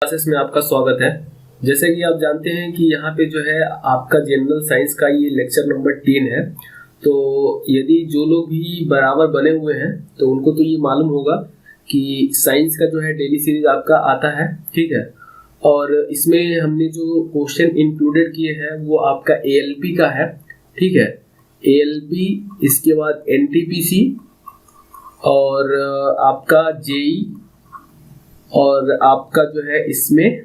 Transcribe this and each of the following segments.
Classes में आपका स्वागत है। जैसे कि आप जानते हैं कि यहाँ पे जो है आपका जनरल साइंस का ये लेक्चर नंबर 3 है। तो यदि जो लोग भी बराबर बने हुए हैं तो उनको तो ये मालूम होगा कि साइंस का जो है डेली सीरीज आपका आता है, ठीक है। और इसमें हमने जो क्वेश्चन इंक्लूडेड किए हैं वो आपका एएलपी का है, ठीक है। एएलपी, इसके बाद एनटीपीसी और आपका जेई और आपका जो है इसमें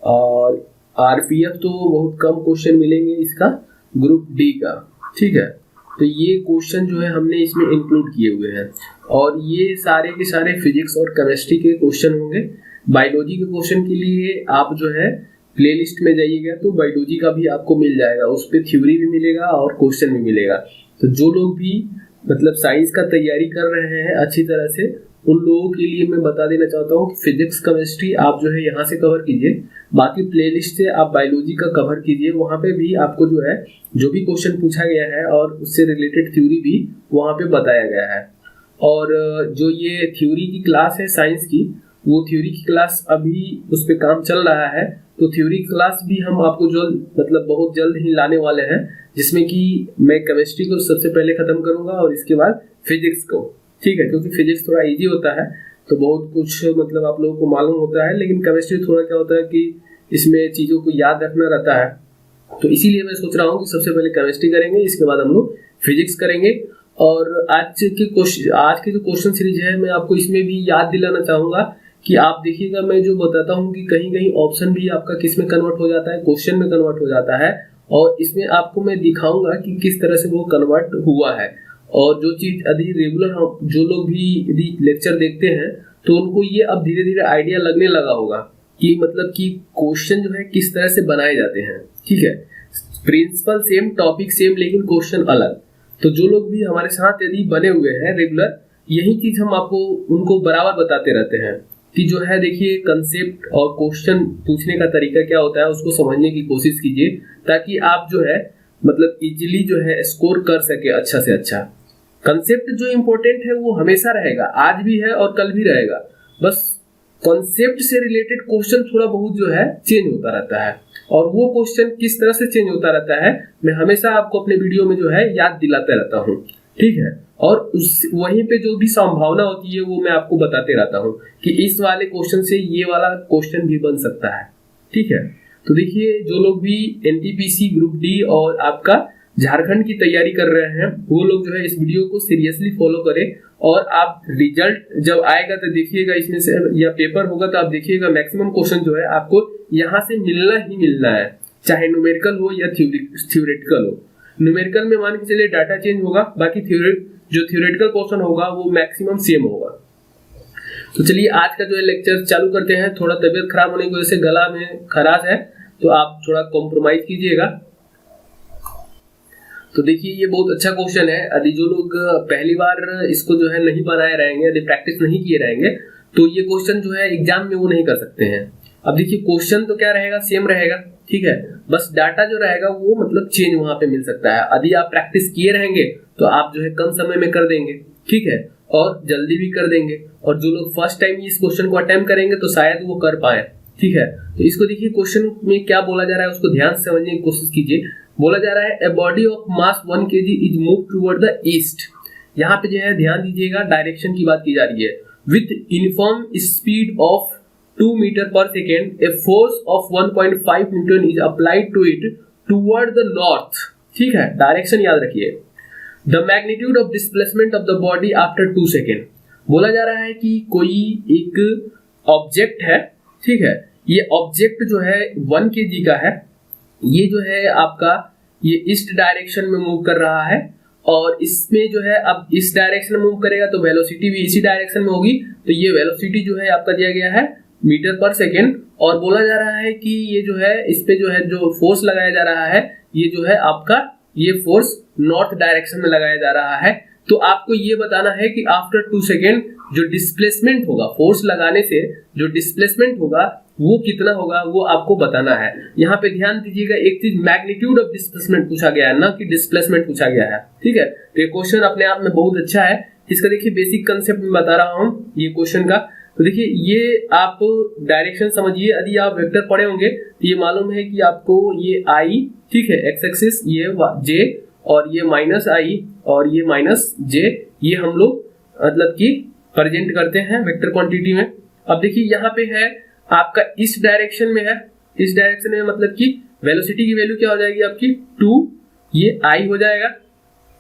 और आरपीएफ तो बहुत कम क्वेश्चन मिलेंगे इसका, ग्रुप डी का, ठीक है। तो ये क्वेश्चन जो है हमने इसमें इंक्लूड किए हुए हैं और ये सारे के सारे फिजिक्स और केमिस्ट्री के क्वेश्चन होंगे। बायोलॉजी के क्वेश्चन के लिए आप जो है प्लेलिस्ट में जाइएगा तो बायोलॉजी का भी आपको मिल जाएगा, उस पर थ्योरी भी मिलेगा और क्वेश्चन भी मिलेगा। तो जो लोग भी मतलब साइंस का तैयारी कर रहे हैं अच्छी तरह से, उन लोगों के लिए मैं बता देना चाहता हूँ कि फिजिक्स केमिस्ट्री आप जो है यहाँ से कवर कीजिए, बाकी प्लेलिस्ट से आप बायोलॉजी का कवर कीजिए। वहाँ पे भी आपको जो है जो भी क्वेश्चन पूछा गया है और उससे रिलेटेड थ्योरी भी वहाँ पे बताया गया है। और जो ये थ्योरी की क्लास है साइंस की, वो थ्योरी की क्लास अभी उस पर काम चल रहा है। तो थ्योरी क्लास भी हम आपको जो मतलब बहुत जल्द ही लाने वाले हैं, जिसमें कि मैं केमिस्ट्री को सबसे पहले खत्म करूंगा और इसके बाद फिजिक्स को, ठीक है। क्योंकि फिजिक्स थोड़ा इजी होता है तो बहुत कुछ मतलब आप लोगों को मालूम होता है, लेकिन केमिस्ट्री थोड़ा क्या होता है कि इसमें चीज़ों को याद रखना रहता है। तो इसीलिए मैं सोच रहा हूँ कि सबसे पहले केमिस्ट्री करेंगे, इसके बाद हम लोग फिजिक्स करेंगे। और आज की जो क्वेश्चन सीरीज है मैं आपको इसमें भी याद दिलाना चाहूँगा कि आप देखिएगा, मैं जो बताता हूँ कि कहीं कहीं ऑप्शन भी आपका किस में कन्वर्ट हो जाता है, क्वेश्चन में कन्वर्ट हो जाता है। और इसमें आपको मैं दिखाऊंगा कि किस तरह से वो कन्वर्ट हुआ है। और जो चीज़ यदि रेगुलर जो लोग भी यदि लेक्चर देखते हैं तो उनको ये अब धीरे धीरे आइडिया लगने लगा होगा कि मतलब कि क्वेश्चन जो है किस तरह से बनाए जाते हैं, ठीक है। प्रिंसिपल सेम, टॉपिक सेम, लेकिन क्वेश्चन अलग। तो जो लोग भी हमारे साथ यदि बने हुए हैं रेगुलर, यही चीज़ हम आपको उनको बराबर बताते रहते हैं कि जो है देखिए कंसेप्ट और क्वेश्चन पूछने का तरीका क्या होता है उसको समझने की कोशिश कीजिए, ताकि आप जो है मतलब इजीली जो है स्कोर कर सके अच्छा से अच्छा। कंसेप्ट जो इम्पोर्टेंट है वो हमेशा रहेगा, आज भी है और कल भी रहेगा। बस कंसेप्ट से रिलेटेड क्वेश्चन थोड़ा बहुत जो है चेंज होता रहता है, और वो क्वेश्चन किस तरह से चेंज होता रहता है मैं हमेशा आपको अपने वीडियो में जो है याद दिलाते रहता हूँ, ठीक है। और उस वहीं पे जो भी संभावना होती है वो मैं आपको बताते रहता हूँ कि इस वाले क्वेश्चन से ये वाला क्वेश्चन भी बन सकता है, ठीक है। तो देखिए, जो लोग भी एनटीपीसी, ग्रुप डी और आपका झारखंड की तैयारी कर रहे हैं वो लोग जो है इस वीडियो को सीरियसली फॉलो करें। और आप रिजल्ट जब आएगा तो देखिएगा, इसमें से या पेपर होगा तो आप देखिएगा मैक्सिमम क्वेश्चन जो है आपको यहाँ से मिलना ही मिलना है, चाहे न्यूमेरिकल हो या थ्योरेटिकल हो। न्यूमेरिकल में मान के चलिए डाटा चेंज होगा, बाकी जो थ्योरेटिकल क्वेश्चन होगा वो मैक्सिमम सेम होगा। तो चलिए आज का जो है लेक्चर चालू करते हैं। थोड़ा तबीयत खराब होने की वजह से गला में खराश है तो आप थोड़ा कॉम्प्रोमाइज कीजिएगा। तो देखिए, ये बहुत अच्छा क्वेश्चन है। यदि जो लोग पहली बार इसको जो है नहीं बनाए रहेंगे, यदि प्रैक्टिस नहीं किए रहेंगे, तो ये क्वेश्चन जो है एग्जाम में वो नहीं कर सकते हैं। अब देखिए, क्वेश्चन तो क्या रहेगा, सेम रहेगा, ठीक है। बस डाटा जो रहेगा वो मतलब चेंज वहां पे मिल सकता है। यदि आप प्रैक्टिस किए रहेंगे तो आप जो है कम समय में कर देंगे, ठीक है, और जल्दी भी कर देंगे। और जो लोग फर्स्ट टाइम इस क्वेश्चन को अटेम्प्ट करेंगे तो शायद वो कर पाए, ठीक है। तो इसको देखिए, क्वेश्चन में क्या बोला जा रहा है उसको ध्यान से समझने की कोशिश कीजिए। बोला जा रहा है a body of mass 1 kg is move toward the east. यहाँ पे जो है ध्यान दीजिएगा, डायरेक्शन की बात की जा रही है। With uniform speed of 2 metre per second, a force of 1.5 newton is applied to it toward the north, ठीक है। डायरेक्शन याद रखिए। The magnitude of displacement of the body after 2 second. बोला जा रहा है कि कोई एक ऑब्जेक्ट है, ठीक है। ये ऑब्जेक्ट जो है 1 kg का है, ये जो है आपका ये ईस्ट डायरेक्शन में मूव कर रहा है। और इसमें जो है अब इस डायरेक्शन में मूव करेगा तो वेलोसिटी भी इसी डायरेक्शन में होगी। तो ये वेलोसिटी जो है आपका दिया गया है मीटर पर सेकेंड। और बोला जा रहा है कि ये जो है इस पे जो है जो फोर्स लगाया जा रहा है ये जो है आपका ये फोर्स नॉर्थ डायरेक्शन में लगाया जा रहा है। तो आपको ये बताना है कि आफ्टर 2 सेकेंड जो डिस्प्लेसमेंट होगा, फोर्स लगाने से जो डिस्प्लेसमेंट होगा वो कितना होगा वो आपको बताना है। यहाँ पे ध्यान दीजिएगा, एक चीज मैग्नीट्यूड ऑफ डिस्प्लेसमेंट पूछा गया है, ना कि डिस्प्लेसमेंट पूछा गया है, ठीक है। तो ये क्वेश्चन अपने आप में बहुत अच्छा है। इसका देखिए बेसिक कंसेप्ट में बता रहा हूँ ये क्वेश्चन का। तो देखिए ये आप डायरेक्शन समझिए, यदि आप वेक्टर पढ़े होंगे तो ये मालूम है कि आपको ये आई, ठीक है, एक्स एक्सिस, ये जे और ये माइनस आई और ये माइनस जे, ये हम लोग मतलब कि प्रेजेंट करते हैं वेक्टर क्वांटिटी में। अब देखिए यहाँ पे है आपका इस डायरेक्शन में है, इस डायरेक्शन में मतलब कि वेलोसिटी की वैल्यू क्या हो जाएगी आपकी 2, ये आई हो जाएगा।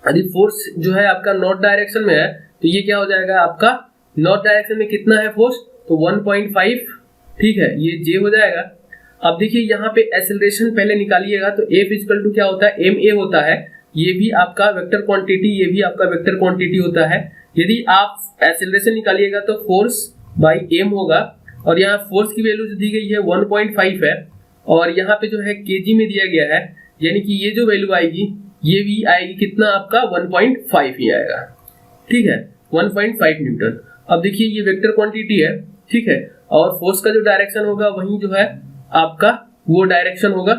यदि फोर्स जो है आपका नॉर्थ डायरेक्शन में है तो ये क्या हो जाएगा आपका, नॉर्थ डायरेक्शन में कितना है फोर्स, तो 1.5, ठीक है, ये जे हो जाएगा। अब देखिए यहाँ पे एक्सेलरेशन पहले निकालिएगा तो F इक्वल टू क्या होता है, ma होता है, ये भी आपका वेक्टर क्वांटिटी, ये भी आपका वेक्टर क्वांटिटी होता है। यदि आप एक्सेलरेशन निकालिएगा तो फोर्स बाई m होगा, और यहाँ फोर्स की वैल्यू जो दी गई है 1.5 है, और यहाँ पे जो है केजी में दिया गया है, यानी कि ये जो वैल्यू आएगी ये भी आएगी कितना आपका 1.5 ही आएगा, ठीक है, 1.5 न्यूटन। अब देखिए ये वेक्टर क्वांटिटी है, ठीक है, और फोर्स का जो डायरेक्शन होगा वही जो है आपका वो डायरेक्शन होगा।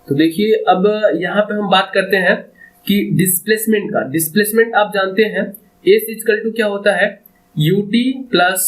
तो देखिए अब यहाँ पे हम बात करते हैं कि डिस्प्लेसमेंट का। डिस्प्लेसमेंट आप जानते हैं एस इक्वल टू क्या होता है, यूटी प्लस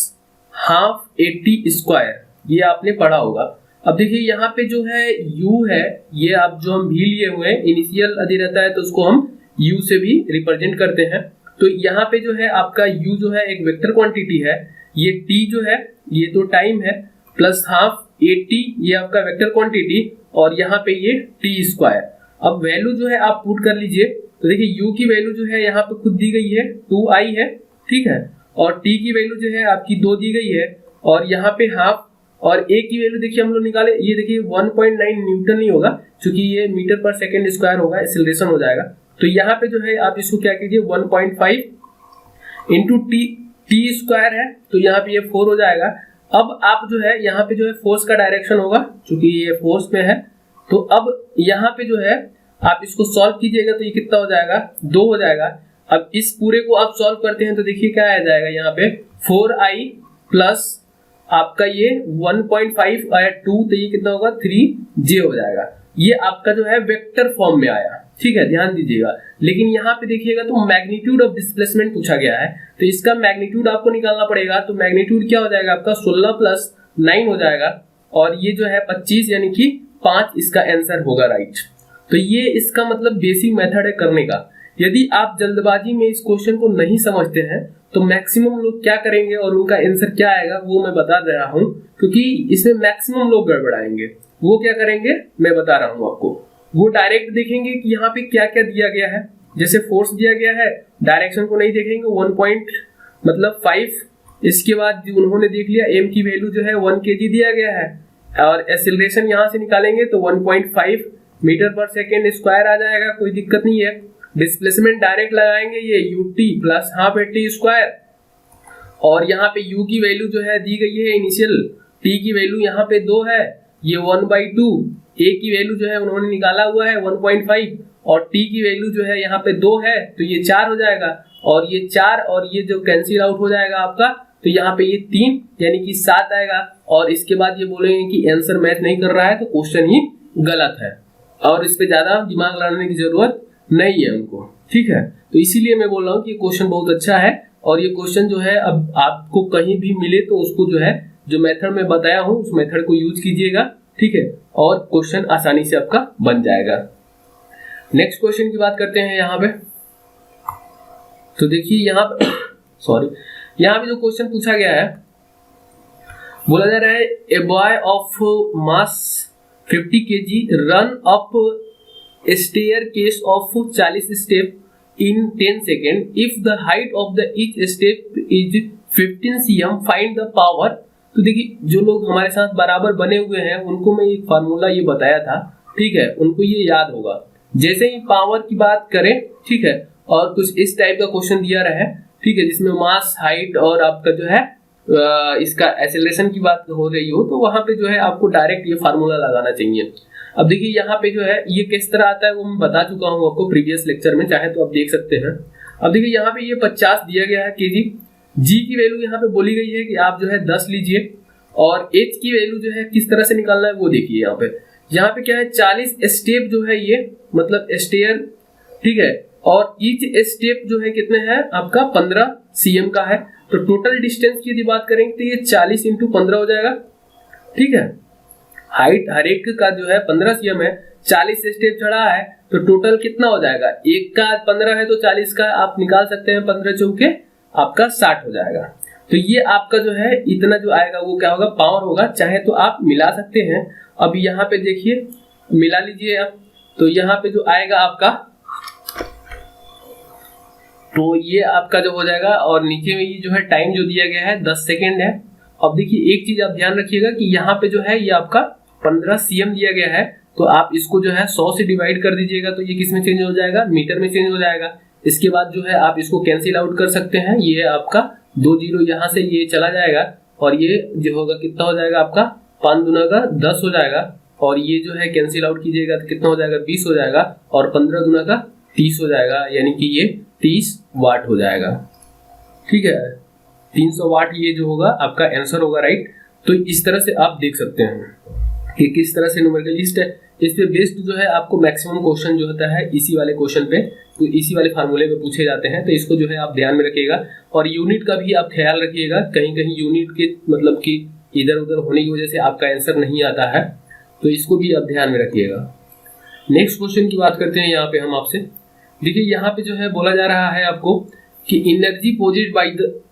हाफ 80 स्क्वायर, ये आपने पढ़ा होगा। अब देखिए यहाँ पे जो है u है, ये आप जो हम भी लिए हुए हैं, इनिशियल यदि रहता है तो उसको हम u से भी रिप्रेजेंट करते हैं। तो यहाँ पे जो है आपका u जो है एक वेक्टर क्वांटिटी है, ये t जो है ये तो टाइम है, प्लस हाफ 80 ये आपका वेक्टर क्वांटिटी, और यहाँ पे ये t स्क्वायर। अब वैल्यू जो है आप पुट कर लीजिए, तो देखिए u की वैल्यू जो है यहाँ पे खुद दी गई है 2i है, ठीक है, और t की वैल्यू जो है आपकी 2 दी गई है, और यहाँ पे हाफ, और a की वैल्यू देखिए हम लोग निकाले, ये देखिए 1.9 न्यूटन नहीं होगा क्योंकि ये मीटर पर सेकेंड स्क्वायर होगा, एक्सेलरेशन हो जाएगा। तो यहाँ पे जो है आप इसको क्या कीजिए 1.5 इंटू टी स्क्वायर है, तो यहाँ पे ये 4 हो जाएगा। अब आप जो है यहाँ पे जो है फोर्स का डायरेक्शन होगा, चूंकि ये फोर्स में है, तो अब यहाँ पे जो है आप इसको सॉल्व कीजिएगा तो ये कितना हो जाएगा, 2 हो जाएगा। अब इस पूरे को आप सॉल्व करते हैं तो देखिए क्या आ जाएगा, यहाँ पे 4i प्लस आपका ये 1.5 आया 2, तो ये कितना होगा 3j हो जाएगा। ये आपका जो है वेक्टर फॉर्म में आया, ठीक है, ध्यान दीजिएगा। लेकिन यहाँ पे देखिएगा तो मैग्नीट्यूड ऑफ डिस्प्लेसमेंट पूछा गया है, तो इसका मैग्नीट्यूड आपको निकालना पड़ेगा। तो मैग्नीट्यूड क्या हो जाएगा आपका 16 प्लस 9 हो जाएगा, और ये जो है 25 यानी कि 5 इसका आंसर होगा, राइट। तो ये इसका मतलब बेसिक मेथड है करने का। यदि आप जल्दबाजी में इस क्वेश्चन को नहीं समझते हैं तो मैक्सिमम लोग क्या करेंगे और उनका आंसर क्या आएगा वो मैं बता दे रहा हूँ, क्योंकि इसमें मैक्सिमम लोग गड़बड़ाएंगे। वो क्या करेंगे मैं बता रहा हूँ आपको, वो डायरेक्ट देखेंगे कि यहाँ पे क्या क्या दिया गया है, जैसे फोर्स दिया गया है, डायरेक्शन को नहीं देखेंगे 1.5, इसके बाद उन्होंने देख लिया m की वैल्यू जो है 1 kg दिया गया है, और एक्सेलरेशन यहाँ से निकालेंगे तो 1.5 मीटर पर सेकेंड स्क्वायर आ जाएगा, कोई दिक्कत नहीं है। डिस्प्लेसमेंट डायरेक्ट लगाएंगे ये ut प्लस हाफ 80 स्क्वायर, और यहाँ पे u की वैल्यू जो है दी गई है इनिशियल, t की वैल्यू यहाँ पे 2 है, ये 1/2, a की वैल्यू जो है उन्होंने निकाला हुआ है 1.5, और t की वैल्यू जो है यहाँ पे 2 है, तो ये 4 हो जाएगा, और ये 4 और ये जो कैंसिल आउट हो जाएगा आपका, तो यहाँ पे ये 3 यानी कि 7 आएगा। और इसके बाद ये बोलेंगे कि आंसर मैच नहीं कर रहा है तो क्वेश्चन ही गलत है, और इस पे ज्यादा दिमाग लगाने की जरूरत नहीं है उनको, ठीक है। तो इसीलिए मैं बोल रहा हूँ कि क्वेश्चन बहुत अच्छा है, और ये क्वेश्चन जो है अब आपको कहीं भी मिले तो उसको जो है जो मेथड में बताया हूँ उस मेथड को यूज कीजिएगा, ठीक है, और क्वेश्चन आसानी से आपका बन जाएगा। नेक्स्ट क्वेश्चन की बात करते हैं यहाँ पे। तो देखिए यहाँ पे यहाँ पे जो क्वेश्चन पूछा गया है, बोला जा रहा है a boy of mass 50 kg run up staircase of 40 step in 10 seconds if the height of the each step is 15 cm find the power। तो देखिए जो लोग हमारे साथ बराबर बने हुए हैं उनको मैं एक फार्मूला ये बताया था, ठीक है, उनको ये याद होगा। जैसे ही पावर की बात करें, ठीक है, और कुछ इस टाइप का क्वेश्चन दिया रहा है, ठीक है, जिसमें मास, हाइट और आपका जो है इसका एक्सेलरेशन की बात हो रही हो, तो वहां पे जो है आपको डायरेक्ट ये फार्मूला लगाना चाहिए। अब देखिए यहाँ पे जो है ये किस तरह आता है वो मैं बता चुका हूँ आपको प्रीवियस लेक्चर में, चाहे तो आप देख सकते हैं। अब देखिए यहाँ पे ये 50 दिया गया है केजी, जी की वैल्यू यहाँ पे बोली गई है कि आप जो है 10 लीजिए, और एच की वैल्यू जो है किस तरह से निकालना है वो देखिए। यहाँ पे क्या है 40 स्टेप जो है ये मतलब स्टेयर, ठीक है, और ईच स्टेप जो है कितने हैं आपका 15 cm का है। तो टोटल डिस्टेंस की यदि बात करें तो ये 40 × 15 हो जाएगा। ठीक है, हाइट हर एक का जो है 15 cm है, 40 स्टेप चढ़ा है, तो टोटल कितना हो जाएगा, एक का 15 है तो 40 का आप निकाल सकते हैं, 15 चौके आपका 60 हो जाएगा। तो ये आपका जो है इतना जो आएगा वो क्या होगा, पावर होगा। चाहे तो आप मिला सकते हैं। अब यहाँ पे देखिए मिला लीजिए आप, तो यहाँ पे जो आएगा आपका, तो ये आपका जो हो जाएगा, और नीचे में ये जो है टाइम जो दिया गया है 10 सेकेंड है। अब देखिए एक चीज आप ध्यान रखिएगा कि यहाँ पे जो है ये आपका 15 cm दिया गया है, तो आप इसको जो है 100 से डिवाइड कर दीजिएगा, तो ये किस में चेंज हो जाएगा, मीटर में चेंज हो जाएगा। इसके बाद जो है आप इसको कैंसिल आउट कर सकते हैं, ये आपका 2 जीरो यहाँ से ये चला जाएगा, और ये जो होगा कितना हो जाएगा आपका 5 दूना का 10 हो जाएगा, और ये जो है कैंसिल आउट कीजिएगा तो कितना हो जाएगा 20 हो जाएगा, और 15 दूना का 30 हो जाएगा, यानी कि ये 30 वाट हो जाएगा। ठीक है, 300 वाट ये जो होगा आपका आंसर होगा, राइट। तो इस तरह से आप देख सकते हैं कि किस तरह से न्यूमेरिकल लिस्ट है। इस पे बेस्ड जो है आपको मैक्सिमम क्वेश्चन जो होता है इसी वाले क्वेश्चन पे, तो इसी वाले फार्मूले पे पूछे जाते हैं, तो इसको जो है आप ध्यान में रखिएगा। और यूनिट का भी आप ख्याल रखिएगा, कहीं कहीं यूनिट के मतलब कि इधर उधर होने की वजह से आपका आंसर नहीं आता है, तो इसको भी आप ध्यान में रखिएगा। नेक्स्ट क्वेश्चन की बात करते हैं यहाँ पे हम आपसे। देखिए यहाँ पे जो है बोला जा रहा है आपको कि energy possessed by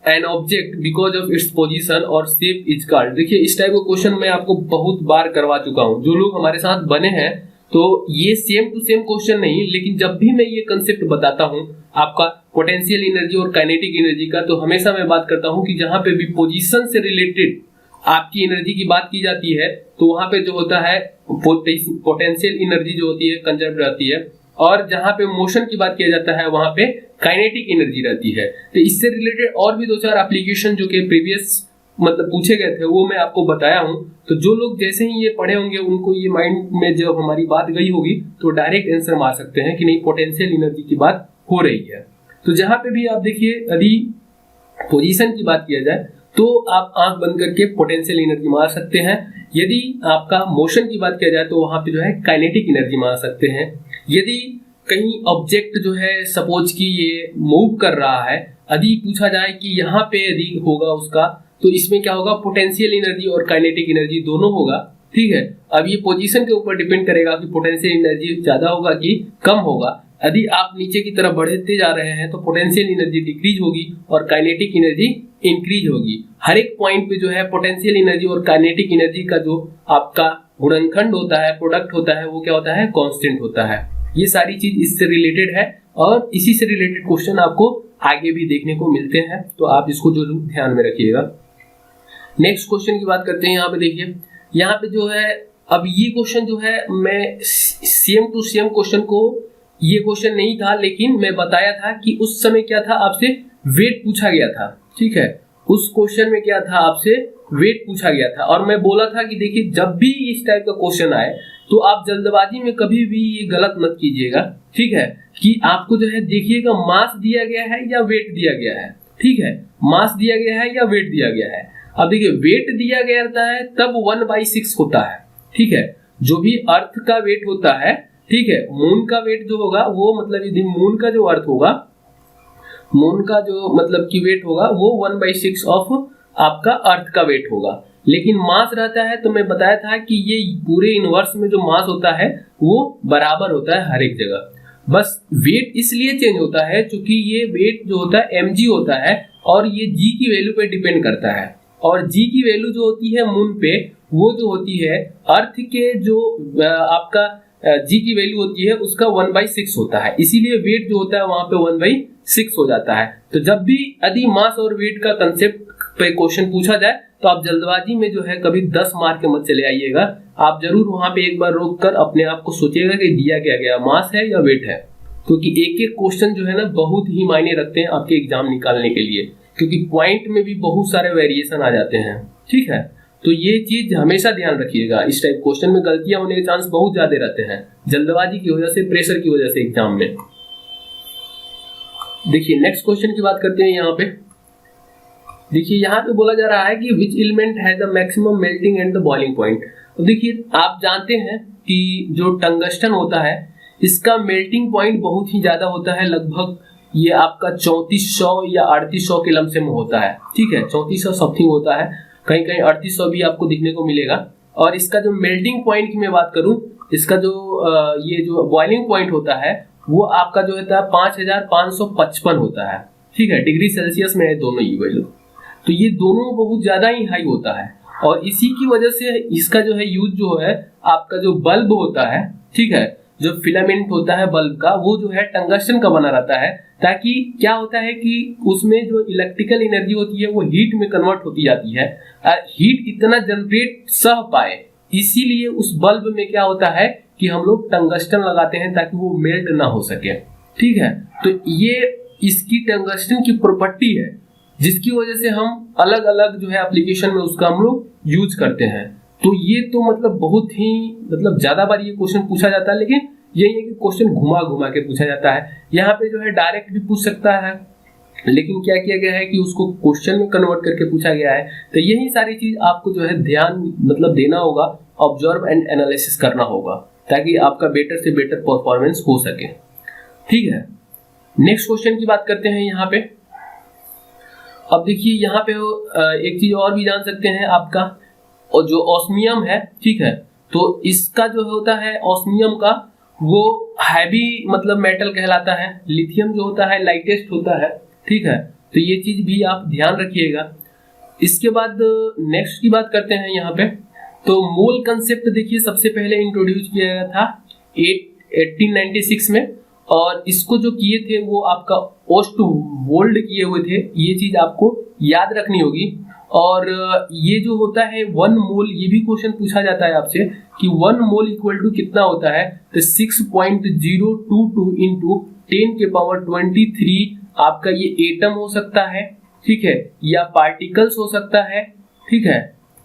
an object because of its position और शेप इज कॉल्ड। देखिए इस टाइप का क्वेश्चन मैं आपको बहुत बार करवा चुका हूँ, जो लोग हमारे साथ बने हैं, तो ये सेम टू सेम क्वेश्चन नहीं, लेकिन जब भी मैं ये कंसेप्ट बताता हूँ आपका पोटेंशियल एनर्जी और काइनेटिक एनर्जी का, तो हमेशा मैं बात करता हूँ कि जहां पे भी पोजीशन से रिलेटेड आपकी एनर्जी की बात की जाती है, तो वहां पे जो होता है पोटेंशियल एनर्जी जो होती है कंजर्व रहती है, और जहां पे मोशन की बात किया जाता है वहां पे काइनेटिक एनर्जी रहती है। तो इससे रिलेटेड और भी 2-4 एप्लीकेशन जो कि प्रीवियस मतलब पूछे गए थे वो मैं आपको बताया हूं। तो जो लोग जैसे ही ये पढ़े होंगे उनको ये माइंड में जब हमारी बात गई होगी तो डायरेक्ट आंसर मार सकते हैं कि नहीं पोटेंशियल एनर्जी की बात हो रही है। तो जहां पे भी आप देखिए यदि पोजीशन की बात किया जाए तो आप आंख बंद करके पोटेंशियल एनर्जी मार सकते हैं। यदि आपका मोशन की बात किया जाए तो वहां पे जो है काइनेटिक एनर्जी मार सकते हैं। यदि कहीं ऑब्जेक्ट जो है सपोज कि ये मूव कर रहा है, यदि पूछा जाए कि यहाँ पे यदि होगा उसका, तो इसमें क्या होगा पोटेंशियल एनर्जी और काइनेटिक एनर्जी दोनों होगा। ठीक है, अब ये पोजीशन के ऊपर डिपेंड करेगा कि पोटेंशियल एनर्जी ज्यादा होगा कि कम होगा। यदि आप नीचे की तरफ बढ़ते जा रहे हैं तो पोटेंशियल एनर्जी डिक्रीज होगी और काइनेटिक एनर्जी इंक्रीज होगी। हर एक पॉइंट पे जो है पोटेंशियल एनर्जी और काइनेटिक एनर्जी का जो आपका गुणनखंड होता है, प्रोडक्ट होता है, वो क्या होता है कांस्टेंट होता है। ये सारी चीज इससे रिलेटेड है और इसी से रिलेटेड क्वेश्चन आपको आगे भी देखने को मिलते हैं, तो आप इसको जरूर ध्यान में रखिएगा। नेक्स्ट क्वेश्चन की बात करते हैं। यहाँ पे देखिए, यहाँ पे जो है अब ये क्वेश्चन जो है मैं सेम टू सेम क्वेश्चन को, ये क्वेश्चन नहीं था लेकिन मैं बताया था कि उस समय क्या था आपसे वेट पूछा गया था। ठीक है, उस क्वेश्चन में क्या था आपसे वेट पूछा गया था और मैं बोला था कि देखिए जब भी इस टाइप का क्वेश्चन आए तो आप जल्दबाजी में कभी भी ये गलत मत कीजिएगा। ठीक है, कि आपको जो है देखिएगा मास दिया गया है या वेट दिया गया है। ठीक है, मास दिया गया है या वेट दिया गया है। अब देखिए वेट दिया गया रहता है तब 1/6 होता है। ठीक है, जो भी अर्थ का वेट होता है, ठीक है, मून का वेट जो होगा वो मतलब यदि मून का जो अर्थ होगा, मून का जो मतलब की वेट होगा वो 1/6 ऑफ आपका अर्थ का वेट होगा। लेकिन मास रहता है तो मैं बताया था कि ये पूरे यूनिवर्स में जो मास होता है वो बराबर होता है हर एक जगह। बस वेट इसलिए चेंज होता है क्योंकि ये वेट जो होता है mg होता है और ये g की वैल्यू पे डिपेंड करता है, और g की वैल्यू जो होती है मून पे वो जो होती है अर्थ के जो आपका g की वैल्यू होती है उसका 1/6 होता है, इसीलिए वेट जो होता है वहां पे 1/6 हो जाता है। तो जब भी यदि मास और वेट का कंसेप्ट पे क्वेश्चन पूछा जाए तो आप जल्दबाजी में जो है कभी 10 मार के मत चले आइएगा। आप जरूर वहां पे एक बार रोक कर अपने आप को सोचिएगा कि दिया क्या गया, मास है या वेट है, क्योंकि एक एक क्वेश्चन जो है ना बहुत ही मायने रखते हैं आपके एग्जाम निकालने के लिए, क्योंकि पॉइंट में भी बहुत सारे वेरिएशन आ जाते हैं। ठीक है, तो ये चीज हमेशा ध्यान रखिएगा। इस टाइप क्वेश्चन में गलतियां होने के चांस बहुत ज्यादा रहते हैं जल्दबाजी की वजह से, प्रेशर की वजह से एग्जाम में। देखिए नेक्स्ट क्वेश्चन की बात करते हैं। यहाँ पे देखिए, यहाँ पे बोला जा रहा है कि which element has the maximum melting and the boiling point. तो देखिए आप जानते हैं कि जो टंगस्टन होता है इसका मेल्टिंग पॉइंट बहुत ही ज्यादा होता है, लगभग ये आपका 3400 या 3800 के लमसम में होता है, ठीक है, 3400 समथिंग होता है, कहीं कहीं 3800 भी आपको दिखने को मिलेगा। और इसका जो मेल्टिंग पॉइंट की मैं बात करूं, इसका जो ये जो बॉइलिंग पॉइंट होता है वो आपका जो होता है 5555 होता है, ठीक है, डिग्री सेल्सियस में है दोनों ये वैल्यू। तो ये दोनों बहुत ज्यादा ही हाई होता है और इसी की वजह से इसका जो है यूज जो है आपका जो बल्ब होता है, ठीक है, जो फिलामेंट होता है बल्ब का वो जो है टंगस्टन का बना रहता है, ताकि क्या होता है कि उसमें जो इलेक्ट्रिकल एनर्जी होती है वो हीट में कन्वर्ट होती जाती है, हीट इतना जनरेट सह पाए, इसीलिए उस बल्ब में क्या होता है कि हम लोग टंगस्टन लगाते हैं ताकि वो मेल्ट ना हो सके, ठीक है। तो ये इसकी टंगस्टन की प्रॉपर्टी है जिसकी वजह से हम अलग अलग जो है एप्लीकेशन में उसका हम लोग यूज करते हैं। तो ये तो मतलब बहुत ही मतलब ज्यादा बार ये क्वेश्चन पूछा जाता है, लेकिन यही है कि क्वेश्चन घुमा घुमा के पूछा जाता है। यहाँ पे जो है डायरेक्ट भी पूछ सकता है, लेकिन क्या किया गया है कि उसको क्वेश्चन में कन्वर्ट करके पूछा गया है। तो यही सारी चीज आपको जो है ध्यान मतलब देना होगा, ऑब्जर्व एंड एनालिसिस करना होगा ताकि आपका बेटर से बेटर परफॉर्मेंस हो सके, ठीक है। नेक्स्ट क्वेश्चन की बात करते हैं यहाँ पे। अब देखिए यहाँ पे एक चीज और भी जान सकते हैं आपका, और जो ऑस्मियम है, ठीक है, तो इसका जो होता है ऑस्मियम का वो हैवी मतलब मेटल कहलाता है, लिथियम जो होता है लाइटेस्ट होता है, ठीक है। तो ये चीज भी आप ध्यान रखिएगा। इसके बाद नेक्स्ट की बात करते हैं यहाँ पे। तो मोल कंसेप्ट देखिए सबसे पहले इंट्रोड्यूस किया गया था 1896 में, और इसको जो किए थे वो आपका ओस्टवोल्ड किए हुए थे, ये चीज आपको याद रखनी होगी। और ये जो होता है 1 मोल, ये भी क्वेश्चन पूछा जाता है आपसे कि 1 मोल इक्वल टू कितना होता है, तो 6.022 इंटू 10 के पावर 23 आपका ये एटम हो सकता है, ठीक है, या पार्टिकल्स हो सकता है, ठीक है,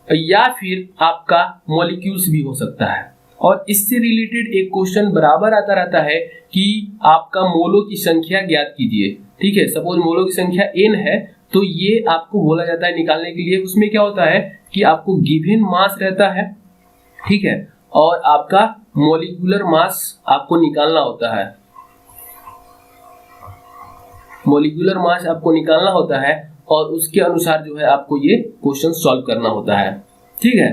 या फिर आपका मॉलिक्यूल्स भी हो सकता है। और इससे रिलेटेड एक क्वेश्चन बराबर आता रहता है कि आपका मोलों की संख्या ज्ञात कीजिए, ठीक है। सपोज मोलों की संख्या n है, तो ये आपको बोला जाता है निकालने के लिए। उसमें क्या होता है कि आपको गिवन मास रहता है, ठीक है, और आपका मॉलिक्यूलर मास आपको निकालना होता है, मॉलिक्यूलर मास आपको निकालना होता है, और उसके अनुसार जो है आपको ये क्वेश्चन सॉल्व करना होता है, ठीक है।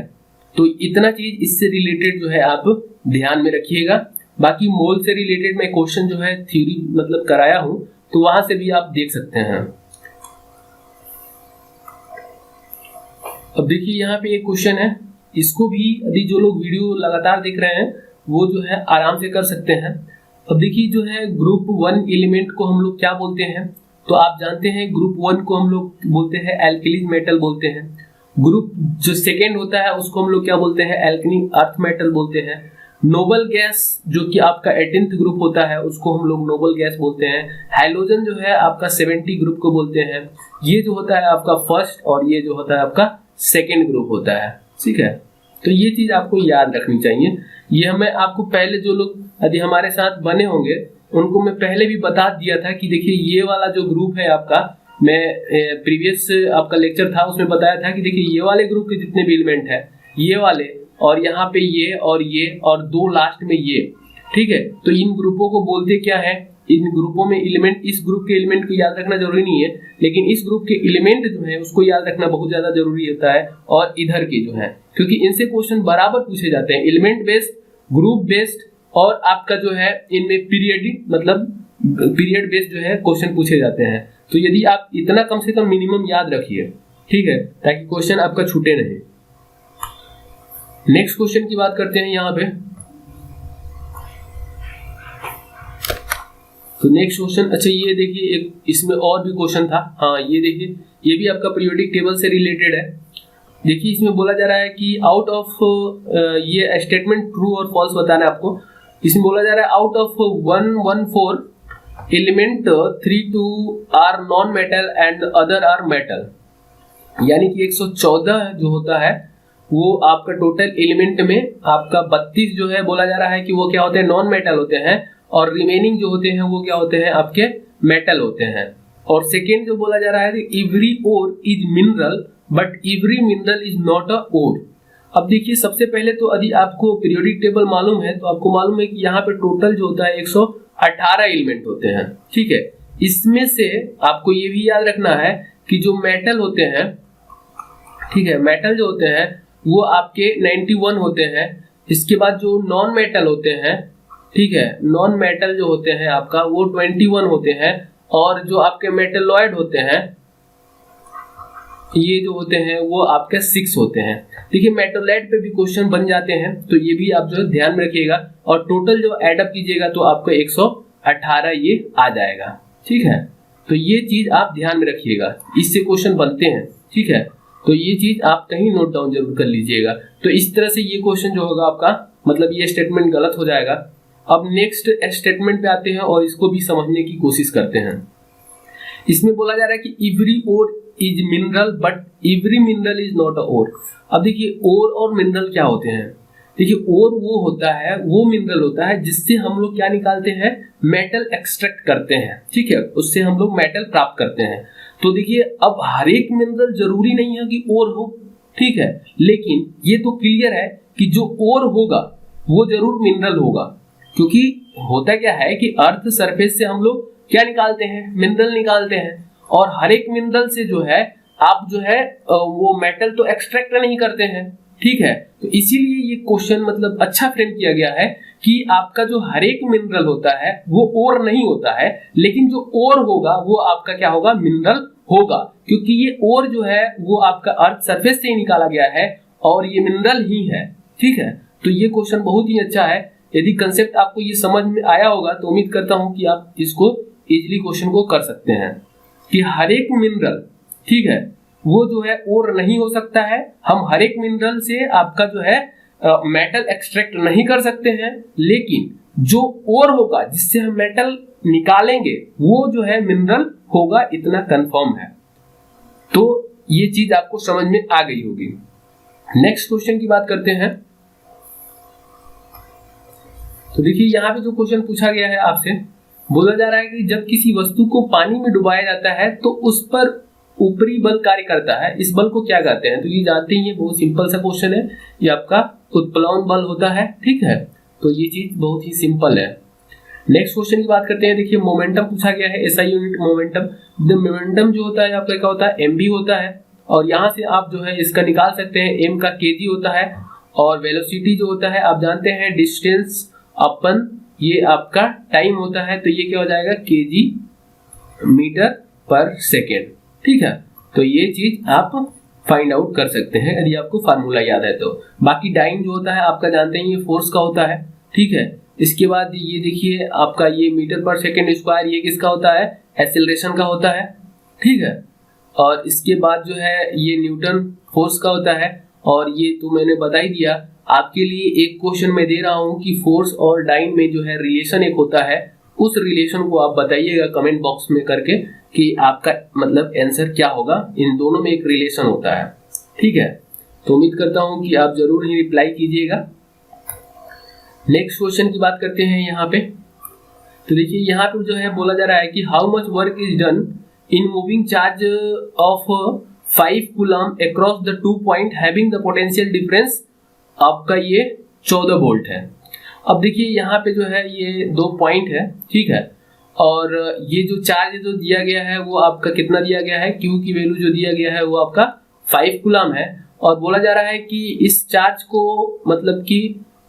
तो इतना चीज इससे रिलेटेड जो है आप ध्यान में रखिएगा। बाकी मोल से रिलेटेड मैं क्वेश्चन जो है थ्योरी मतलब कराया हूं, तो वहां से भी आप देख सकते हैं। अब देखिए यहाँ पे एक क्वेश्चन है, इसको भी यदि जो लोग वीडियो लगातार देख रहे हैं वो जो है आराम से कर सकते हैं। अब देखिए जो है ग्रुप 1 एलिमेंट को हम लोग क्या बोलते हैं, तो आप जानते हैं ग्रुप 1 को हम लोग बोलते हैं एल्कली मेटल बोलते हैं। ग्रुप जो सेकेंड होता है उसको हम लोग क्या बोलते हैं, एल्कनी अर्थ मेटल बोलते हैं। नोबल गैस जो कि आपका 18th ग्रुप होता है उसको हम लोग नोबल गैस बोलते हैं। हाइड्रोजन जो है आपका 70 ग्रुप को बोलते हैं। ये जो होता है आपका फर्स्ट, और ये जो होता है आपका सेकेंड ग्रुप होता है, ठीक है। तो ये चीज आपको याद रखनी चाहिए। ये हमें आपको पहले जो लोग यदि हमारे साथ बने होंगे उनको मैं पहले भी बता दिया था कि देखिए ये वाला जो ग्रुप है आपका, मैं प्रीवियस आपका लेक्चर था उसमें बताया था कि देखिए ये वाले ग्रुप के जितने भी एलिमेंट है, ये वाले और यहाँ पे ये और 2 लास्ट में ये, ठीक है। तो इन ग्रुपों को बोलते क्या है, इन ग्रुपों में एलिमेंट, इस ग्रुप के एलिमेंट को याद रखना जरूरी नहीं है, लेकिन इस ग्रुप के एलिमेंट जो है उसको याद रखना बहुत ज्यादा जरूरी होता है। और इधर के जो है, क्योंकि इनसे क्वेश्चन बराबर पूछे जाते हैं, एलिमेंट बेस्ड, ग्रुप बेस्ड, और आपका जो है इनमें पीरियडिक मतलब पीरियड बेस्ड जो है क्वेश्चन पूछे जाते हैं। तो यदि आप इतना कम से कम मिनिमम याद रखिए, ठीक है, ताकि क्वेश्चन आपका छूटे नहीं। नेक्स्ट क्वेश्चन की बात करते हैं यहाँ पे। तो नेक्स्ट क्वेश्चन, अच्छा ये देखिए एक इसमें और भी क्वेश्चन था, हाँ ये देखिए, ये भी आपका पीरियोडिक टेबल से रिलेटेड है। देखिए इसमें बोला जा रहा है कि आउट ऑफ, ये स्टेटमेंट ट्रू और फॉल्स बताना है आपको। इसमें बोला जा रहा है out of 114 element 32 are non metal and other are metal, यानी कि 114 जो होता है वो आपका टोटल एलिमेंट में आपका 32 जो है बोला जा रहा है कि वो क्या होते हैं, नॉन मेटल होते हैं, और रिमेनिंग जो होते हैं वो क्या होते हैं, आपके मेटल होते हैं। और सेकेंड जो बोला जा रहा है every ore is mineral but every mineral is not a ore. अब देखिए सबसे पहले तो यदि आपको पीरियोडिक टेबल मालूम है तो आपको मालूम है कि यहाँ पे टोटल जो होता है 118 एलिमेंट होते हैं, ठीक है। इसमें से आपको ये भी याद रखना है कि जो मेटल होते हैं, ठीक है, मेटल जो होते हैं वो आपके 91 होते हैं। इसके बाद जो नॉन मेटल होते हैं, ठीक है, नॉन मेटल जो होते हैं आपका वो 21 होते हैं। और जो आपके मेटलॉइड होते हैं ये जो होते हैं वो आपके 6 होते हैं। देखिए मेटलॉइड पे भी क्वेश्चन बन जाते हैं, तो ये भी आप जो है ध्यान में रखिएगा। और टोटल जो एडअप कीजिएगा तो आपको 118 ये आ जाएगा, ठीक है। तो ये चीज आप ध्यान में रखिएगा, इससे क्वेश्चन बनते हैं, ठीक है। तो ये चीज आप कहीं नोट डाउन जरूर कर लीजिएगा। तो इस तरह से ये क्वेश्चन जो होगा आपका, मतलब ये स्टेटमेंट गलत हो जाएगा। अब नेक्स्ट स्टेटमेंट पे आते हैं और इसको भी समझने की कोशिश करते हैं। इसमें बोला जा रहा है कि every ore is mineral but every mineral is not a ore. अब देखिए ओर और मिनरल क्या होते हैं। देखिए ओर वो होता है, वो मिनरल होता है जिससे हम लोग क्या निकालते हैं, मेटल एक्सट्रैक्ट करते हैं, ठीक है, उससे हम लोग मेटल प्राप्त करते हैं। तो देखिए अब हर एक मिनरल जरूरी नहीं है कि ओर हो, ठीक है, लेकिन ये तो क्लियर है कि जो ओर होगा वो जरूर मिनरल होगा। क्योंकि होता क्या है कि अर्थ सरफेस से हम लोग क्या निकालते हैं, मिनरल निकालते हैं। और हर एक मिनरल से जो है आप जो है वो मेटल तो एक्सट्रैक्ट नहीं करते हैं, ठीक है। तो इसीलिए ये क्वेश्चन मतलब अच्छा फ्रेम किया गया है कि आपका जो हर एक मिनरल होता है वो ओर नहीं होता है, लेकिन जो ओर होगा वो आपका क्या होगा, मिनरल होगा। क्योंकि ये ओर जो है वो आपका अर्थ सरफेस से ही निकाला गया है और ये मिनरल ही है, ठीक है। तो ये क्वेश्चन बहुत ही अच्छा है। यदि कंसेप्ट आपको ये समझ में आया होगा तो उम्मीद करता हूं कि आप इसको इजीली क्वेश्चन को कर सकते हैं कि हर एक मिनरल, ठीक है, वो जो है ओर नहीं हो सकता है। हम हर एक मिनरल से आपका जो है मेटल एक्सट्रैक्ट नहीं कर सकते हैं, लेकिन जो ओर होगा जिससे हम मेटल निकालेंगे वो जो है मिनरल होगा, इतना कंफर्म है। तो ये चीज आपको समझ में आ गई होगी। नेक्स्ट क्वेश्चन की बात करते हैं। तो देखिए यहाँ पे जो क्वेश्चन पूछा गया है आपसे, बोला जा रहा है कि जब किसी वस्तु को पानी में डुबाया जाता है तो उस पर ऊपरी बल कार्य करता है, इस बल को क्या कहते हैं। तो ये जानते ही, बहुत सिंपल सा क्वेश्चन है, ये आपका उत्प्लवन बल होता है, ठीक है। तो ये चीज बहुत ही सिंपल है। नेक्स्ट क्वेश्चन की बात करते हैं। देखिए मोमेंटम पूछा गया है, एसआई यूनिट मोमेंटम। मोमेंटम जो होता है आपका क्या होता है, एमबी होता है। और यहाँ से आप जो है इसका निकाल सकते हैं, एम का केजी होता है। और वेलोसिटी जो होता है आप जानते हैं डिस्टेंस अपन ये आपका टाइम होता है, तो ये क्या हो जाएगा, केजी मीटर पर सेकेंड, ठीक है। तो ये चीज आप फाइंड आउट कर सकते हैं यदि आपको फार्मूला याद है तो। बाकी डाइन जो होता है आपका जानते हैं ये फोर्स का होता है, ठीक है। इसके बाद ये देखिए आपका ये मीटर पर सेकेंड स्क्वायर, ये किसका होता है, एक्सेलरेशन का होता है, ठीक है। और इसके बाद जो है ये न्यूटन फोर्स का होता है। और ये तो मैंने बता ही दिया। आपके लिए एक क्वेश्चन मैं दे रहा हूं कि फोर्स और डाइन में जो है रिलेशन एक होता है, उस रिलेशन को आप बताइएगा कमेंट बॉक्स में करके कि आपका मतलब आंसर क्या होगा। इन दोनों में एक रिलेशन होता है, ठीक है। तो उम्मीद करता हूं कि आप जरूर ही रिप्लाई कीजिएगा। नेक्स्ट क्वेश्चन की बात करते हैं यहाँ पे। तो देखिए यहाँ पे जो है बोला जा रहा है कि how much work is done in moving charge of 5 coulomb across the 2 point having the potential difference आपका ये 14 वोल्ट है। अब देखिए यहाँ पे जो है ये 2 पॉइंट है, ठीक है। और ये जो चार्ज जो दिया गया है वो आपका कितना दिया गया है, क्यू की वैल्यू जो दिया गया है वो आपका 5 कूलम है। और बोला जा रहा है कि इस चार्ज को मतलब कि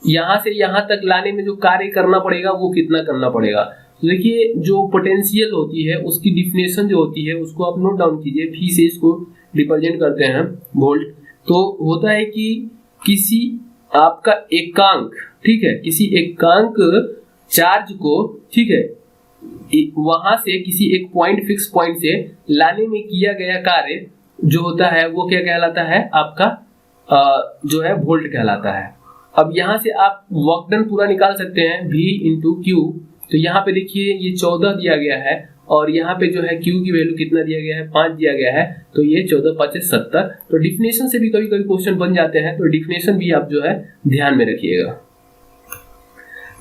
यहाँ से यहाँ तक लाने में जो कार्य करना पड़ेगा वो कितना करना पड़ेगा। तो देखिए जो पोटेंशियल होती है उसकी डिफिनेशन जो होती है उसको आप नोट डाउन कीजिए। फी से इसको रिप्रेजेंट करते हैं वोल्ट। तो होता है कि किसी आपका एकांक, ठीक है, किसी एकांक चार्ज को, ठीक है, वहां से किसी एक पॉइंट फिक्स पॉइंट से लाने में किया गया कार्य जो होता है वो क्या कहलाता है, आपका जो है वोल्ट कहलाता है। अब यहाँ से आप वर्क डन पूरा निकाल सकते हैं V इंटू क्यू। तो यहाँ पे देखिए ये 14 दिया गया है और यहाँ पे जो है Q की वैल्यू कितना दिया गया है, 5 दिया गया है। तो ये 14 5 70। तो डिफिनेशन से भी कभी कभी क्वेश्चन बन जाते हैं, तो डिफिनेशन भी आप जो है ध्यान में रखिएगा।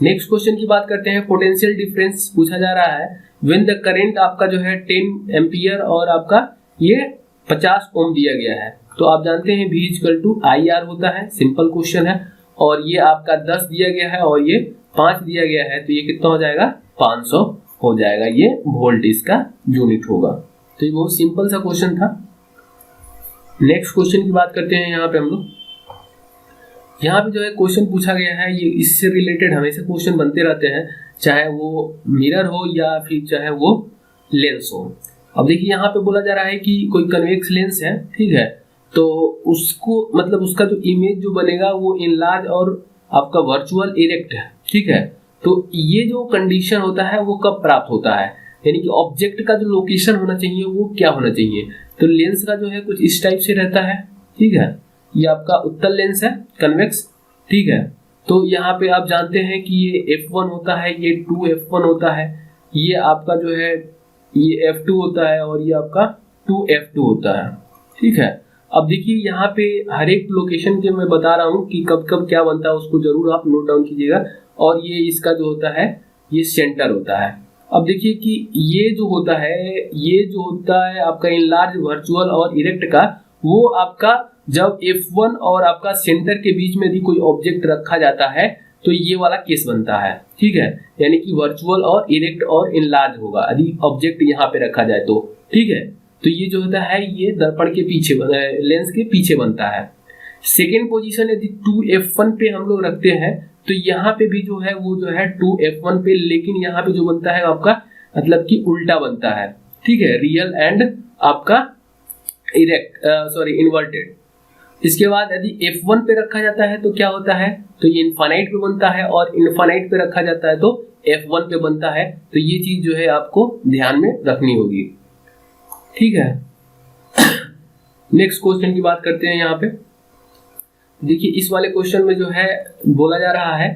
नेक्स्ट क्वेश्चन की बात करते हैं। पोटेंशियल डिफरेंस पूछा जा रहा है व्हेन द करंट आपका जो है 10 एम्पियर और आपका ये 50 ओम दिया गया है। तो आप जानते हैं V इक्वल टू IR होता है, सिंपल क्वेश्चन है। और ये आपका 10 दिया गया है और ये 5 दिया गया है, तो ये कितना हो जाएगा 500 हो जाएगा, ये वोल्ट इसका यूनिट होगा। तो ये बहुत सिंपल सा क्वेश्चन था। नेक्स्ट क्वेश्चन की बात करते हैं। यहाँ पे हम लोग यहाँ पे जो है क्वेश्चन पूछा गया है, ये इससे रिलेटेड हमेशा क्वेश्चन बनते रहते हैं, चाहे वो मिरर हो या फिर चाहे वो लेंस हो। अब देखिए यहाँ पे बोला जा रहा है कि कोई कन्वेक्स लेंस है, ठीक है, तो उसको मतलब उसका जो इमेज जो बनेगा वो इनलार्ज और आपका वर्चुअल इरेक्ट है, ठीक है। तो ये जो कंडीशन होता है वो कब प्राप्त होता है, यानी कि ऑब्जेक्ट का जो लोकेशन होना चाहिए वो क्या होना चाहिए। तो लेंस का जो है कुछ इस टाइप से रहता है, ठीक है। ये आपका उत्तल लेंस है, कन्वेक्स, ठीक है। तो यहाँ पे आप जानते हैं कि ये f1 होता है, ये 2f1 होता है, ये आपका जो है ये f2 होता है और ये आपका 2f2 होता है, ठीक है। अब देखिए यहाँ पे हर एक लोकेशन के मैं बता रहा हूँ कि कब कब क्या बनता है, उसको जरूर आप नोट डाउन कीजिएगा। और ये इसका जो होता है ये सेंटर होता है। अब देखिए कि ये जो होता है आपका इनलार्ज, वर्चुअल और इरेक्ट का, वो आपका जब f1 और आपका सेंटर के बीच में भी कोई ऑब्जेक्ट रखा जाता है तो ये वाला केस बनता है, ठीक है। यानी कि वर्चुअल और इरेक्ट और इनलार्ज होगा यदि ऑब्जेक्ट यहाँ पे रखा जाए तो, ठीक है। तो ये जो होता है ये दर्पण के पीछे, लेंस के पीछे बनता है। सेकेंड पोजीशन यदि 2f1 पे हम लोग रखते हैं तो यहाँ पे भी जो है वो जो है 2f1 पे, लेकिन यहाँ पे जो बनता है आपका मतलब कि उल्टा बनता है, ठीक है, रियल एंड आपका इन्वर्टेड। इसके बाद यदि f1 पे रखा जाता है तो क्या होता है, तो ये इनफाइनाइट पे बनता है, और इनफाइनाइट पे रखा जाता है तो f1 पे बनता है। तो ये चीज जो है आपको ध्यान में रखनी होगी, ठीक है। नेक्स्ट क्वेश्चन की बात करते हैं। यहाँ पे देखिए इस वाले क्वेश्चन में जो है बोला जा रहा है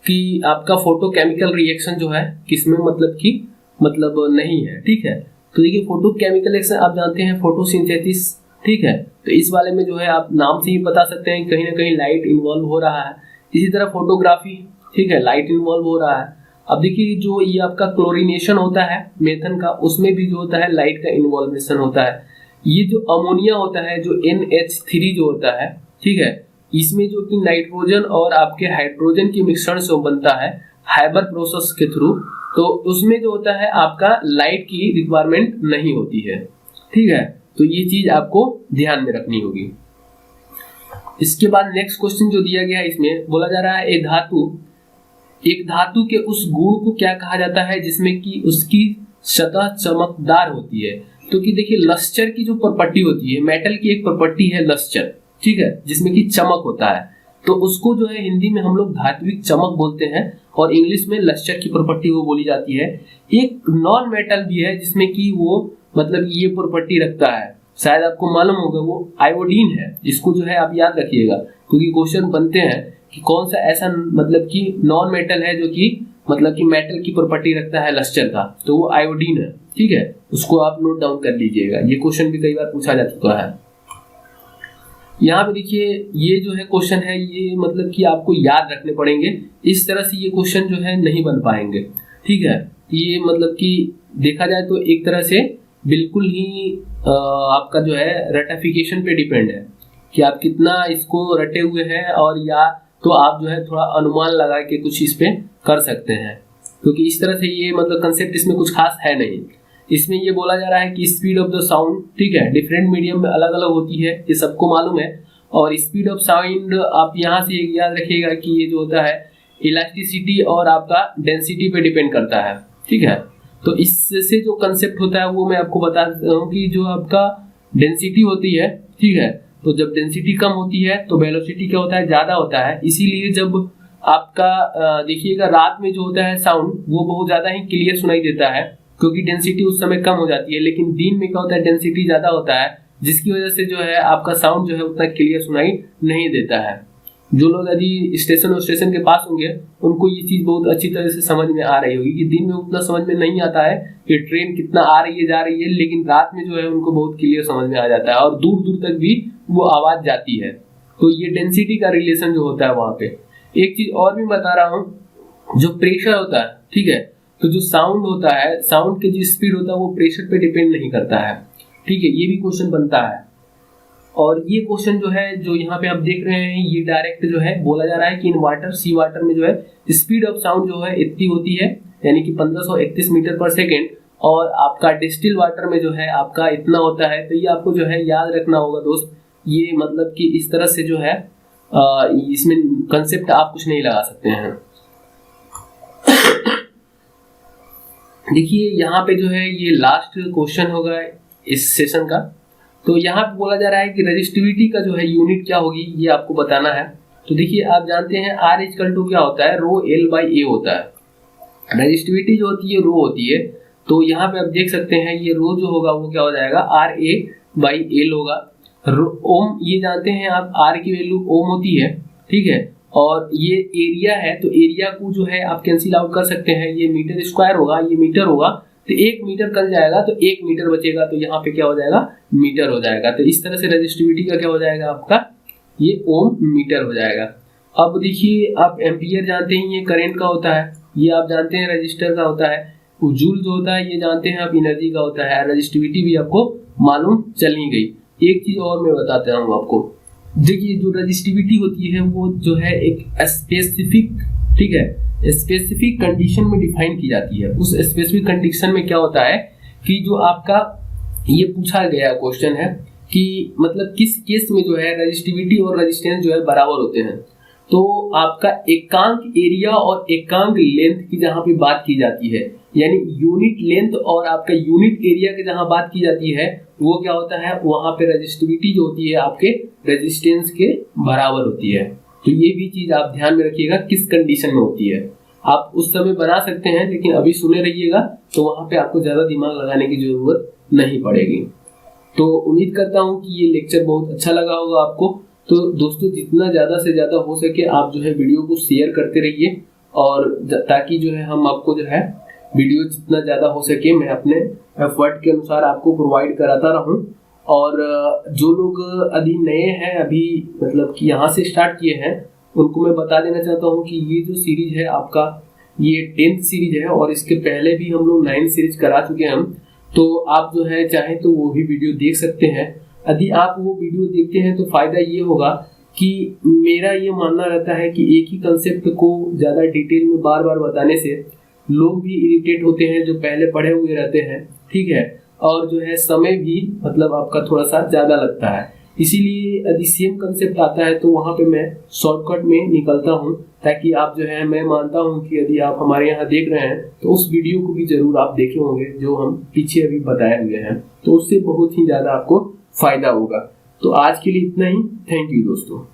कि आपका फोटो केमिकल रिएक्शन जो है किसमें मतलब नहीं है, ठीक है। तो देखिए फोटो केमिकल रिएक्शन आप जानते हैं फोटोसिंथेसिस, ठीक है। तो इस वाले में जो है आप नाम से ही बता सकते हैं कहीं ना कहीं लाइट इन्वॉल्व हो रहा है। इसी तरह फोटोग्राफी, ठीक है, लाइट इन्वॉल्व हो रहा है। अब देखिए जो ये आपका क्लोरीनेशन होता है मेथन का, उसमें भी जो होता है लाइट का इन्वॉल्वेशन होता है। ये जो अमोनिया होता है, जो NH3 जो होता है, ठीक है, इसमें जो कि नाइट्रोजन और आपके हाइड्रोजन के मिश्रण से बनता है हाइबर प्रोसेस के थ्रू, तो उसमें जो होता है आपका लाइट की रिक्वायरमेंट नहीं होती है, ठीक है। तो ये चीज आपको ध्यान में रखनी होगी। इसके बाद नेक्स्ट क्वेश्चन जो दिया गया है, इसमें बोला जा रहा है एक धातु के उस गुण को क्या कहा जाता है जिसमें कि उसकी सतह चमकदार होती है। तो कि देखिए लस्टर की जो प्रॉपर्टी होती है, मेटल की एक प्रॉपर्टी है लस्टर, ठीक है, जिसमें कि चमक होता है। तो उसको जो है हिंदी में हम लोग धात्विक चमक बोलते हैं और इंग्लिश में लस्टर की प्रॉपर्टी वो बोली जाती है। एक नॉन मेटल भी है जिसमें कि वो मतलब ये प्रॉपर्टी रखता है, शायद आपको मालूम होगा, वो आयोडीन है। इसको जो है आप याद रखिएगा क्योंकि क्वेश्चन बनते हैं कि कौन सा ऐसा मतलब कि नॉन मेटल है जो कि मतलब कि मेटल की प्रॉपर्टी रखता है लस्टर का, तो वो आयोडीन है, ठीक है। उसको आप नोट डाउन कर लीजिएगा, ये क्वेश्चन भी कई बार पूछा जा चुका है। यहाँ पे देखिए ये जो है क्वेश्चन है, ये मतलब कि आपको याद रखने पड़ेंगे, इस तरह से ये क्वेश्चन जो है नहीं बन पाएंगे, ठीक है। ये मतलब कि देखा जाए तो एक तरह से बिल्कुल ही आपका जो है रटिफिकेशन पे डिपेंड है कि आप कितना इसको रटे हुए हैं, और या तो आप जो है थोड़ा अनुमान लगा के कुछ इस पे कर सकते हैं, क्योंकि इस तरह से ये मतलब कंसेप्ट इसमें कुछ खास है नहीं। इसमें ये बोला जा रहा है कि स्पीड ऑफ द साउंड, ठीक है, डिफरेंट मीडियम में अलग अलग होती है, ये सबको मालूम है। और स्पीड ऑफ साउंड आप यहाँ से याद रखिएगा कि ये जो होता है इलास्टिसिटी और आपका डेंसिटी पे डिपेंड करता है, ठीक है। तो इससे जो कंसेप्ट होता है वो मैं आपको बता देता हूँ कि जो आपका डेंसिटी होती है, ठीक है, तो जब डेंसिटी कम होती है तो वेलोसिटी क्या होता है, ज्यादा होता है। इसीलिए जब आपका देखिएगा रात में जो होता है साउंड वो बहुत ज्यादा ही क्लियर सुनाई देता है क्योंकि डेंसिटी उस समय कम हो जाती है, लेकिन दिन में क्या होता है डेंसिटी ज्यादा होता है, जिसकी वजह से जो है आपका साउंड जो है उतना क्लियर सुनाई नहीं देता है। जो लोग यदि स्टेशन के पास होंगे उनको ये चीज बहुत अच्छी तरह से समझ में आ रही होगी कि दिन में उतना समझ में नहीं आता है कि ट्रेन कितना आ रही है जा रही है, लेकिन रात में जो है उनको बहुत क्लियर समझ में आ जाता है और दूर दूर तक भी वो आवाज जाती है। तो ये डेंसिटी का रिलेशन जो होता है वहां पे। एक चीज और भी बता रहा हूँ, जो प्रेशर होता है, ठीक है, तो जो साउंड होता है, साउंड के जो स्पीड होता है वो प्रेशर पे डिपेंड नहीं करता है, ठीक है, ये भी क्वेश्चन बनता है। और ये क्वेश्चन जो है जो यहाँ पे आप देख रहे हैं ये डायरेक्ट जो है बोला जा रहा है कि इन वाटर सी वाटर में जो है स्पीड ऑफ साउंड जो है इतनी होती है, यानी कि 1531 मीटर पर सेकेंड, और आपका डिस्टिल वाटर में जो है आपका इतना होता है। तो ये आपको जो है याद रखना होगा दोस्त। ये मतलब कि इस तरह से जो है इसमें कंसेप्ट आप कुछ नहीं लगा सकते हैं। देखिए यहाँ पे जो है ये लास्ट क्वेश्चन होगा इस सेशन का। तो यहाँ पे बोला जा रहा है कि रेजिस्टिविटी का जो है यूनिट क्या होगी, ये आपको बताना है। तो देखिए आप जानते हैं R इक्वल टू क्या होता है, रो L बाई A होता है। रेजिस्टिविटी जो होती है रो होती है। तो यहाँ पे आप देख सकते हैं ये रो जो होगा वो क्या हो जाएगा, RA बाई L होगा। ओम ये जानते हैं आप, R की वैल्यू ओम होती है, ठीक है। और ये एरिया है, तो एरिया को जो है आप कैंसिल आउट कर सकते हैं। ये मीटर स्क्वायर होगा, ये मीटर होगा, तो 1 मीटर कट जाएगा तो 1 मीटर बचेगा, तो यहाँ पे क्या हो जाएगा, मीटर हो जाएगा। तो इस तरह से रेजिस्टिविटी का क्या हो जाएगा आपका, ये ओम मीटर हो जाएगा। अब देखिए आप एम्पियर जानते हैं, ये करंट का होता है। ये आप जानते हैं रजिस्टर का होता है। जूल जो होता है ये जानते हैं आप, एनर्जी का होता है। रेजिस्टिविटी भी आपको मालूम चल ही गई। एक चीज और मैं बताता हूँ आपको। देखिए जो रेजिस्टिविटी होती है वो जो है एक स्पेसिफिक, ठीक है, स्पेसिफिक कंडीशन में डिफाइन की जाती है। उस स्पेसिफिक कंडीशन में क्या होता है कि जो आपका ये पूछा गया क्वेश्चन है कि मतलब किस केस में जो है रेजिस्टिविटी और रेजिस्टेंस जो है बराबर होते हैं। तो आपका एकांक एरिया और एकांक लेंथ की जहां पे बात की जाती है, यानी यूनिट लेंथ और आपका यूनिट एरिया की जहां बात की जाती है, वो क्या होता है, वहां पे रेजिस्टिविटी जो होती है आपके रेजिस्टेंस के बराबर होती है। तो ये भी चीज आप ध्यान में रखिएगा किस कंडीशन में होती है। आप उस समय बना सकते हैं, लेकिन अभी सुने रहिएगा, तो वहां पे आपको ज्यादा दिमाग लगाने की जरूरत नहीं पड़ेगी। तो उम्मीद करता हूँ कि ये लेक्चर बहुत अच्छा लगा होगा आपको। तो दोस्तों जितना ज़्यादा से ज़्यादा हो सके आप जो है वीडियो को शेयर करते रहिए, और ताकि जो है हम आपको जो है वीडियो जितना ज़्यादा हो सके मैं अपने एफर्ट के अनुसार आपको प्रोवाइड कराता रहूं। और जो लोग अभी नए हैं, अभी मतलब कि यहाँ से स्टार्ट किए हैं, उनको मैं बता देना चाहता हूँ कि ये जो सीरीज है आपका, ये 10th सीरीज है, और इसके पहले भी हम लोग 9th सीरीज करा चुके हैं हम। तो आप जो है चाहे तो वो भी वीडियो देख सकते हैं। यदि आप वो वीडियो देखते हैं तो फायदा ये होगा कि मेरा ये मानना रहता है कि एक ही कंसेप्ट को ज़्यादा डिटेल में बार बार बताने से लोग भी इरिटेट होते हैं जो पहले पढ़े हुए रहते हैं, ठीक है, और जो है समय भी मतलब आपका थोड़ा सा ज़्यादा लगता है। इसीलिए यदि सेम कंसेप्ट आता है तो वहाँ पे मैं शॉर्टकट में निकलता हूँ, ताकि आप जो है, मैं मानता हूँ कि यदि आप हमारे यहाँ देख रहे हैं तो उस वीडियो को भी जरूर आप देखे होंगे जो हम पीछे अभी बताए हुए हैं, तो उससे बहुत ही ज़्यादा आपको फायदा होगा। तो आज के लिए इतना ही। थैंक यू दोस्तों।